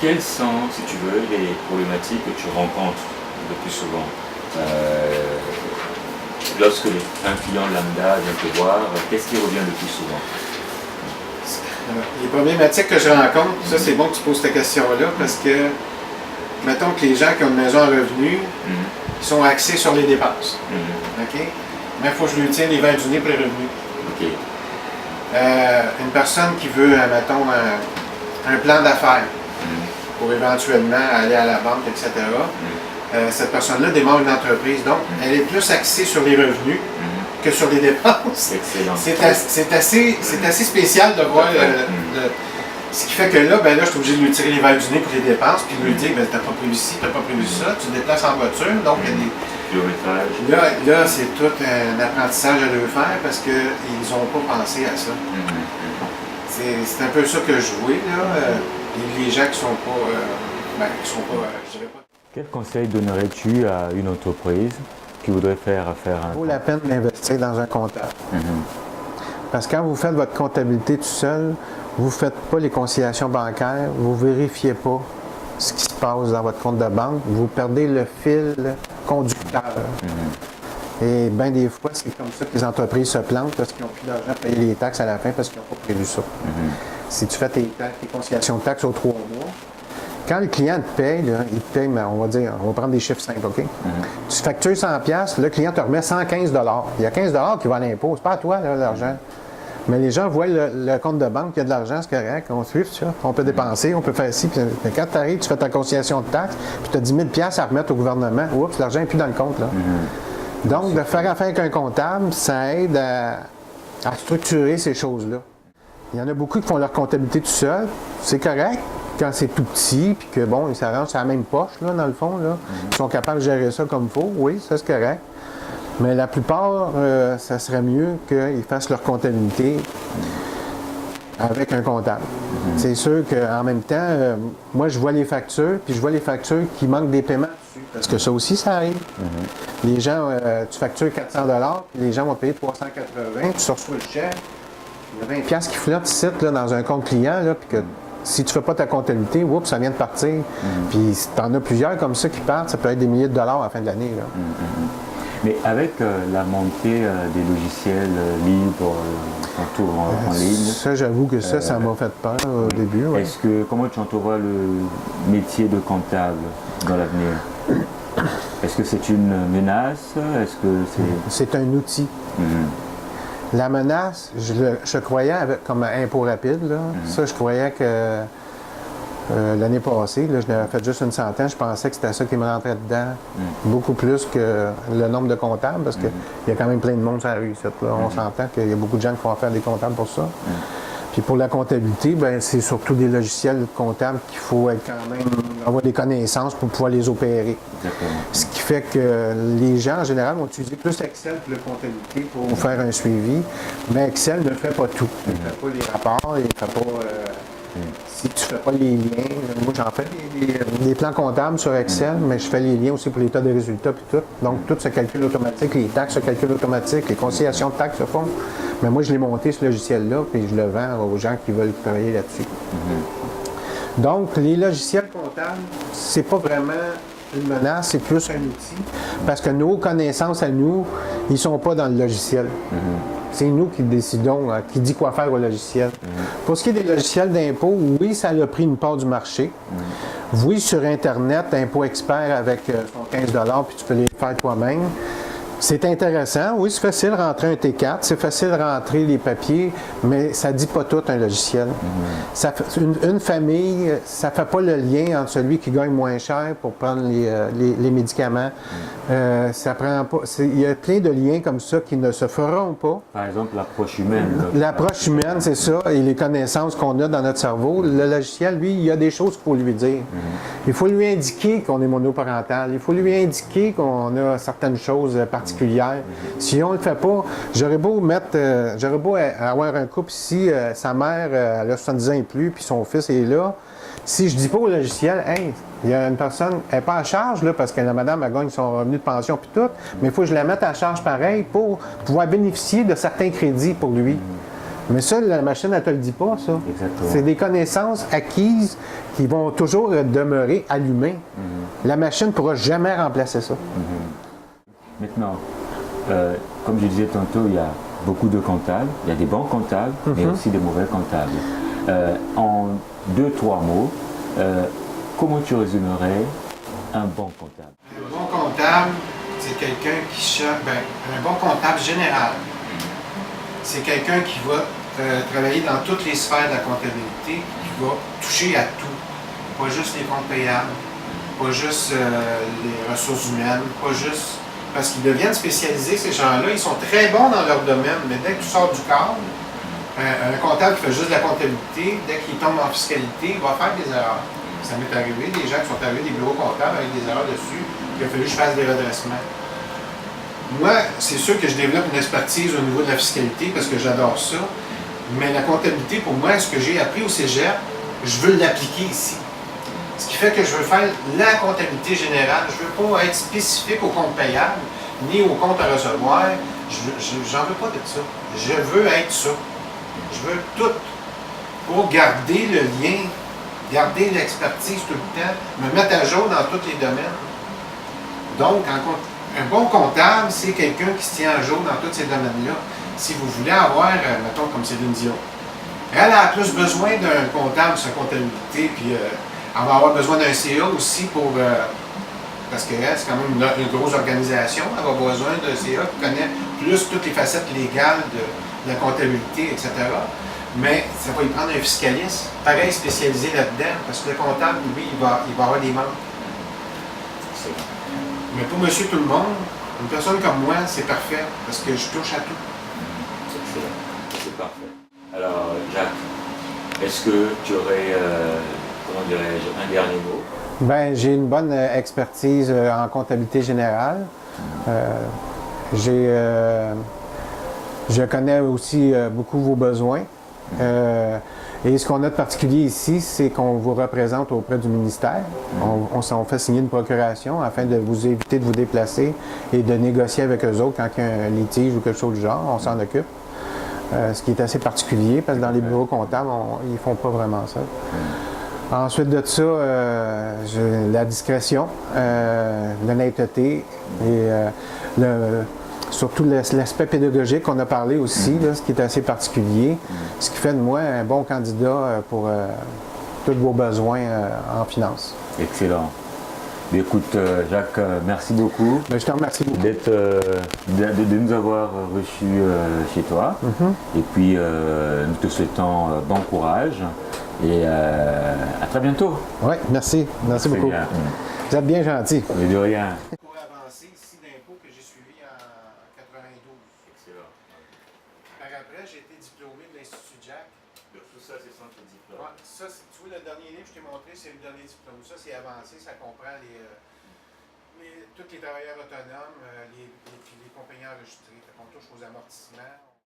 Quelles sont, si tu veux, les problématiques que tu rencontres le plus souvent lorsque un client lambda vient te voir? Qu'est-ce qui revient le plus souvent? Les problématiques que je rencontre, ça c'est bon que tu poses ta question-là parce que, mettons que les gens qui ont une maison à revenus, ils sont axés sur les dépenses. OK? Mais il faut que je lui tienne les verres du nez pour les revenus. OK. Une personne qui veut, mettons, un plan d'affaires pour éventuellement aller à la banque, etc. Cette personne-là démarre une entreprise. Donc, elle est plus axée sur les revenus que sur les dépenses. Excellent. C'est assez spécial de voir ce qui fait que là, ben là, je suis obligé de lui tirer les verres du nez pour les dépenses, puis de lui dire, ben, t'as pas prévu ci, t'as pas prévu ça, tu te déplaces en voiture, donc il y a des... Là, c'est tout un apprentissage à leur faire parce qu'ils n'ont pas pensé à ça. C'est un peu ça que je vois, là. Les gens qui sont pas, je dirais pas. Quel conseil donnerais-tu à une entreprise qui voudrait faire affaire à un... Il vaut la peine d'investir dans un comptable. Parce que quand vous faites votre comptabilité tout seul, vous ne faites pas les conciliations bancaires, vous ne vérifiez pas ce qui se passe dans votre compte de banque, vous perdez le fil conducteur. Et bien des fois, c'est comme ça que les entreprises se plantent parce qu'ils n'ont plus d'argent à payer les taxes à la fin parce qu'ils n'ont pas prévu ça. Si tu fais tes conciliations de taxes aux 3 mois, quand le client te paye, là, il te paye, on va dire, on va prendre des chiffres simples, OK? Tu factures 100$, le client te remet 115$. Il y a 15$ qui va à l'impôt, c'est pas à toi l'argent. Mais les gens voient le compte de banque, il y a de l'argent, c'est correct, on suit ça. On peut dépenser, on peut faire ci. Puis quand tu arrives, tu fais ta conciliation de taxes, puis tu as 10 000$ à remettre au gouvernement. Oups, l'argent n'est plus dans le compte. Là. Donc, de faire affaire avec un comptable, ça aide à structurer ces choses-là. Il y en a beaucoup qui font leur comptabilité tout seul. C'est correct quand c'est tout petit, puis que bon, ils s'arrangent à la même poche, là, dans le fond. Là. Ils sont capables de gérer ça comme il faut. Oui, ça c'est correct. Mais la plupart, ça serait mieux qu'ils fassent leur comptabilité avec un comptable. C'est sûr qu'en même temps, moi je vois les factures, puis je vois les factures qui manquent des paiements dessus. Parce que ça aussi, ça arrive. Les gens, tu factures 400$, puis les gens vont payer 380$, tu reçois le chèque, il y a 20$ qui flottent ici, là, dans un compte client, là, puis que si tu ne fais pas ta comptabilité, oups, ça vient de partir. Puis si tu en as plusieurs comme ça qui partent, ça peut être des milliers de dollars à la fin de l'année. Mais avec la montée des logiciels libres en ligne... Ça, j'avoue que ça m'a fait peur au début. Ouais. Comment tu entrevois le métier de comptable dans l'avenir? Est-ce que c'est une menace? Est-ce que c'est un outil. La menace, je croyais comme impôt rapide. Là. Ça, je croyais que l'année passée, là, je n'avais fait juste une centaine, je pensais que c'était ça qui me rentrait dedans. Beaucoup plus que le nombre de comptables, parce qu'il y a quand même plein de monde sur la rue. Là. On s'entend qu'il y a beaucoup de gens qui font affaire des comptables pour ça. Puis pour la comptabilité, ben, c'est surtout des logiciels comptables qu'il faut être quand même avoir des connaissances pour pouvoir les opérer. Ce qui fait que les gens, en général, vont utiliser plus Excel que la comptabilité pour faire un suivi. Mais Excel ne fait pas tout. Il ne fait pas les rapports, il ne fait pas... Si tu ne fais pas les liens, moi j'en fais des plans comptables sur Excel, mais je fais les liens aussi pour l'état des résultats et tout. Donc tout se calcule automatique, les taxes se calculent automatique, les conciliations de taxes se font. Mais moi je l'ai monté ce logiciel-là et je le vends aux gens qui veulent travailler là-dessus. Donc les logiciels comptables, c'est pas vraiment une menace, c'est plus un outil. Parce que nos connaissances à nous, ils ne sont pas dans le logiciel. C'est nous qui décidons, qui dit quoi faire au logiciel. Pour ce qui est des logiciels d'impôt, oui, ça a pris une part du marché. Oui, sur Internet, Impôt Expert avec son 15$, puis tu peux les faire toi-même. C'est intéressant. Oui, c'est facile de rentrer un T4, c'est facile de rentrer les papiers, mais ça ne dit pas tout un logiciel. Ça fait, une famille, ça ne fait pas le lien entre celui qui gagne moins cher pour prendre les médicaments. Ça prend pas. Il y a plein de liens comme ça qui ne se feront pas. Par exemple, l'approche humaine. L'approche humaine, c'est ça, et les connaissances qu'on a dans notre cerveau. Le logiciel, lui, il y a des choses qu'il faut lui dire. Il faut lui indiquer qu'on est monoparental. Il faut lui indiquer qu'on a certaines choses particulières. Si on ne le fait pas, j'aurais beau avoir un couple ici, sa mère elle a 70 ans et plus, puis son fils est là. Si je dis pas au logiciel, hey, il y a une personne, elle n'est pas à charge là, parce que la madame elle gagne son revenu de pension puis tout, mais il faut que je la mette à charge pareil pour pouvoir bénéficier de certains crédits pour lui. Mais ça, la machine, elle ne te le dit pas, ça. Exactement. C'est des connaissances acquises qui vont toujours demeurer allumées. La machine ne pourra jamais remplacer ça. Maintenant, comme je disais tantôt, il y a beaucoup de comptables, il y a des bons comptables, mais aussi des mauvais comptables. En 2-3 mots, comment tu résumerais un bon comptable? Un bon comptable, c'est quelqu'un qui cherche. Un bon comptable général, c'est quelqu'un qui va travailler dans toutes les sphères de la comptabilité, qui va toucher à tout. Pas juste les comptes payables, pas juste les ressources humaines, pas juste. Parce qu'ils deviennent spécialisés, ces gens-là, ils sont très bons dans leur domaine, mais dès que tu sors du cadre, un comptable qui fait juste de la comptabilité, dès qu'il tombe en fiscalité, il va faire des erreurs. Ça m'est arrivé, des gens qui sont arrivés des bureaux comptables avec des erreurs dessus, il a fallu que je fasse des redressements. Moi, c'est sûr que je développe une expertise au niveau de la fiscalité parce que j'adore ça, mais la comptabilité, pour moi, ce que j'ai appris au cégep, je veux l'appliquer ici. Ce qui fait que je veux faire la comptabilité générale. Je ne veux pas être spécifique au compte payable, ni au compte à recevoir. J'en veux pas de ça. Je veux être ça. Je veux tout pour garder le lien, garder l'expertise tout le temps, me mettre à jour dans tous les domaines. Donc, un bon comptable, c'est quelqu'un qui se tient à jour dans tous ces domaines-là. Si vous voulez avoir, mettons, comme Céline Dion, elle a plus besoin d'un comptable sur sa comptabilité, puis elle va avoir besoin d'un CA aussi pour. Parce qu'elle, c'est quand même une grosse organisation. Elle va avoir besoin d'un CA qui connaît plus toutes les facettes légales de la comptabilité, etc. Mais ça va y prendre un fiscaliste, pareil spécialisé là-dedans, parce que le comptable, lui, il va avoir des membres. Mais pour monsieur tout le monde, une personne comme moi, c'est parfait, parce que je touche à tout. Excellent, c'est parfait. Alors, Jacques, est-ce que tu aurais, comment dirais-je, un dernier mot? Ben, j'ai une bonne expertise en comptabilité générale. Je connais aussi beaucoup vos besoins. Et ce qu'on a de particulier ici, c'est qu'on vous représente auprès du ministère. On fait signer une procuration afin de vous éviter de vous déplacer et de négocier avec eux autres quand il y a un litige ou quelque chose du genre. On s'en occupe. Ce qui est assez particulier parce que dans les bureaux comptables, ils ne font pas vraiment ça. Ensuite de ça, la discrétion, l'honnêteté et surtout l'aspect pédagogique qu'on a parlé aussi, là, ce qui est assez particulier, ce qui fait de moi un bon candidat pour tous vos besoins en finance. Excellent. Écoute, Jacques, merci beaucoup. Ben, je te remercie beaucoup. De nous avoir reçus chez toi. Et puis, nous te souhaitons bon courage et à très bientôt. Oui, merci. Merci beaucoup. Bien. Vous êtes bien gentil. Mais de rien. Pour avancer ici d'impôt que j'ai suivi en 92. Excellent. Par après, j'ai été diplômé de l'Institut Jack. Tout ça, c'est sans diplôme. Ouais, ça, tu vois, le dernier livre que je t'ai montré, c'est le dernier diplôme. Ça, c'est avancé, ça comprend tous les travailleurs autonomes, les compagnies enregistrées. On touche aux amortissements.